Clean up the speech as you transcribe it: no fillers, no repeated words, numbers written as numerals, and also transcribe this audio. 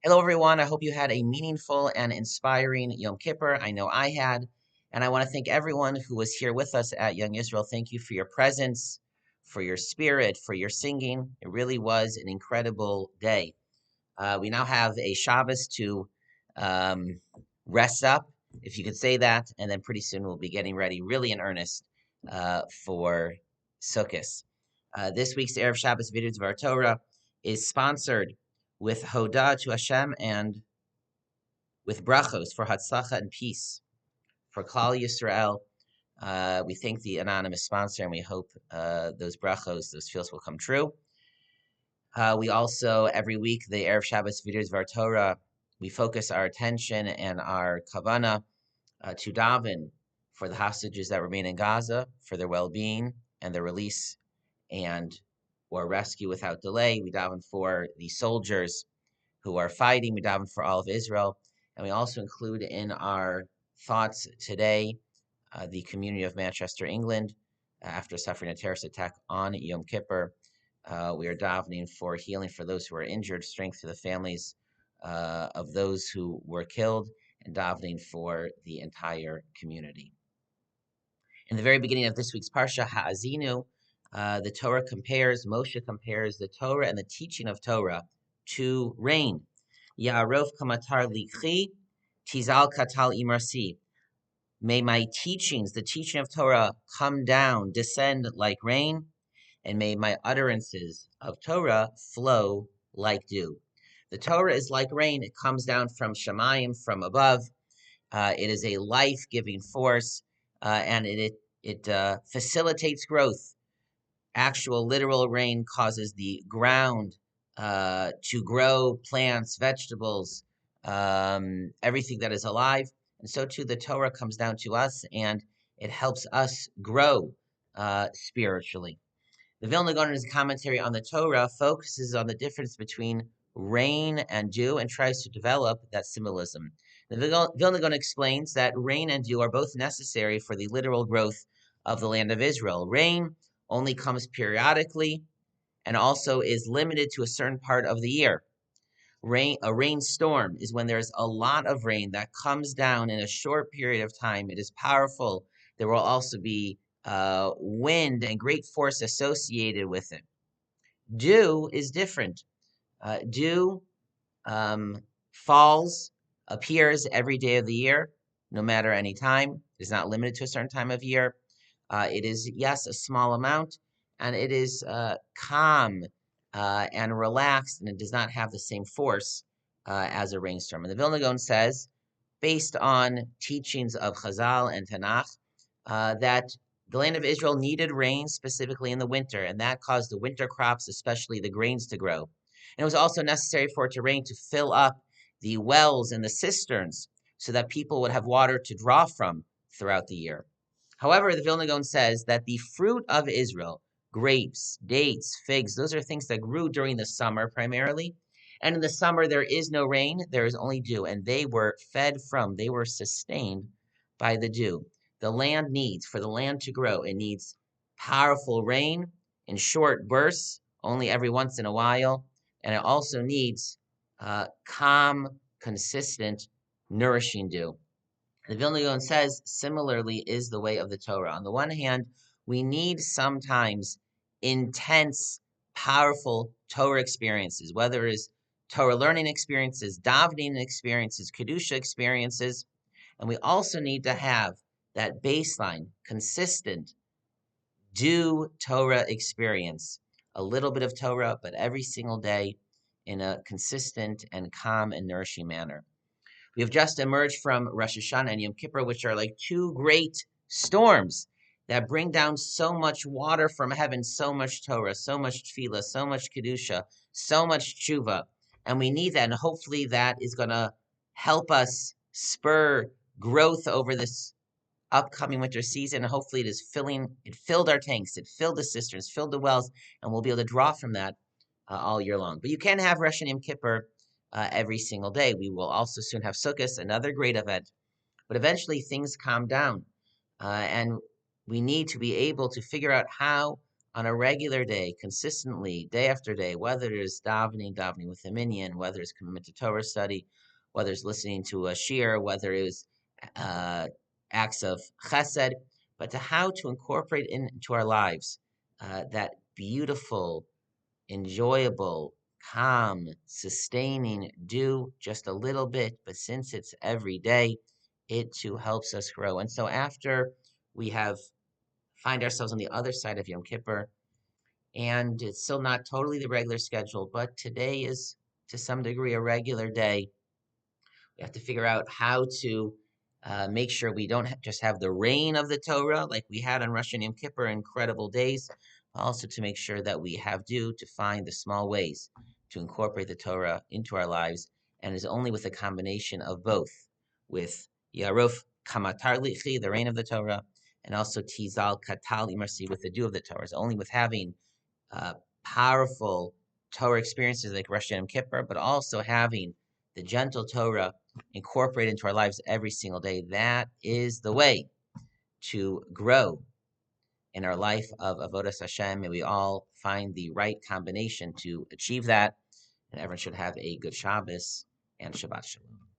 Hello, everyone. I hope you had a meaningful and inspiring Yom Kippur. I know I had. And I want to thank everyone who was here with us at Young Israel. Thank you for your presence, for your spirit, for your singing. It really was an incredible day. We now have a Shabbos to um, rest up, if you could say that. And then pretty soon we'll be getting ready, really in earnest, for Sukkot. This week's Erev Shabbos Vidui Dvar Torah is sponsored with Hoda to Hashem and with brachos for Hatzlacha and peace for Klal Yisrael. We thank the anonymous sponsor and we hope those brachos, those feels will come true. We also, every week, the Erev Shabbos Vidui Dvar Torah, we focus our attention and our kavana to daven for the hostages that remain in Gaza, for their well-being and their release and or rescue without delay. We daven for the soldiers who are fighting. We daven for all of Israel. And we also include in our thoughts today the community of Manchester, England, after suffering a terrorist attack on Yom Kippur. We are davening for healing for those who are injured, strength to the families of those who were killed, and davening for the entire community. In the very beginning of this week's Parsha, Ha'azinu, Moshe compares the Torah and the teaching of Torah to rain. Ya'arov kamatar lichi, tizal katal imarsi. May my teachings, the teaching of Torah, come down, descend like rain, and may my utterances of Torah flow like dew. The Torah is like rain. It comes down from Shemayim, from above. It is a life-giving force, and it facilitates growth. Actual literal rain causes the ground to grow plants, vegetables, everything that is alive. And so too, the Torah comes down to us and it helps us grow spiritually. The Vilna Gaon's commentary on the Torah focuses on the difference between rain and dew and tries to develop that symbolism. The Vilna Gaon explains that rain and dew are both necessary for the literal growth of the land of Israel. Rain only comes periodically and also is limited to a certain part of the year. A rainstorm is when there's a lot of rain that comes down in a short period of time. It is powerful. There will also be wind and great force associated with it. Dew is different. Dew falls, appears every day of the year, no matter any time. It is not limited to a certain time of year. It is, yes, a small amount, and it is calm and relaxed, and it does not have the same force as a rainstorm. And the Vilna Gaon says, based on teachings of Chazal and Tanakh, that the land of Israel needed rain specifically in the winter, and that caused the winter crops, especially the grains, to grow. And it was also necessary for it to rain to fill up the wells and the cisterns so that people would have water to draw from throughout the year. However, the Vilna Gaon says that the fruit of Israel, grapes, dates, figs, those are things that grew during the summer primarily. And in the summer, there is no rain, there is only dew, and they were they were sustained by the dew. The land needs, for the land to grow, it needs powerful rain in short bursts, only every once in a while. And it also needs calm, consistent, nourishing dew. The Vilna Gaon says, similarly is the way of the Torah. On the one hand, we need sometimes intense, powerful Torah experiences, whether it is Torah learning experiences, davening experiences, Kedusha experiences, and we also need to have that baseline, consistent, dew Torah experience. A little bit of Torah, but every single day in a consistent and calm and nourishing manner. We have just emerged from Rosh Hashanah and Yom Kippur, which are like two great storms that bring down so much water from heaven, so much Torah, so much tefillah, so much kedusha, so much tshuva, and we need that. And hopefully, that is going to help us spur growth over this upcoming winter season. And hopefully, it filled our tanks, it filled the cisterns, filled the wells, and we'll be able to draw from that all year long. But you can have Rosh and Yom Kippur every single day. We will also soon have Sukkot, another great event. But eventually things calm down. And we need to be able to figure out how on a regular day, consistently, day after day, whether it is davening with a minyan, whether it's commitment to Torah study, whether it's listening to a shir, whether it was uh, acts of chesed, but to how to incorporate into our lives that beautiful, enjoyable, calm, sustaining, do just a little bit, but since it's every day, it too helps us grow. And so after we have find ourselves on the other side of Yom Kippur, and it's still not totally the regular schedule, but today is to some degree a regular day. We have to figure out how to make sure we don't just have the rain of the Torah like we had on Rosh and Yom Kippur, incredible days, also to make sure that we have to find the small ways to incorporate the Torah into our lives, and is only with a combination of both, with Yaruf Kamatar Lichi, the rain of the Torah, and also Tizal Katal Imarsi, with the dew of the Torah. It's only with having uh, powerful Torah experiences like Rosh Hashanah Kippur, but also having the gentle Torah incorporated into our lives every single day. That is the way to grow in our life of Avodas Hashem. May we all find the right combination to achieve that. And everyone should have a good Shabbos and Shabbat Shalom.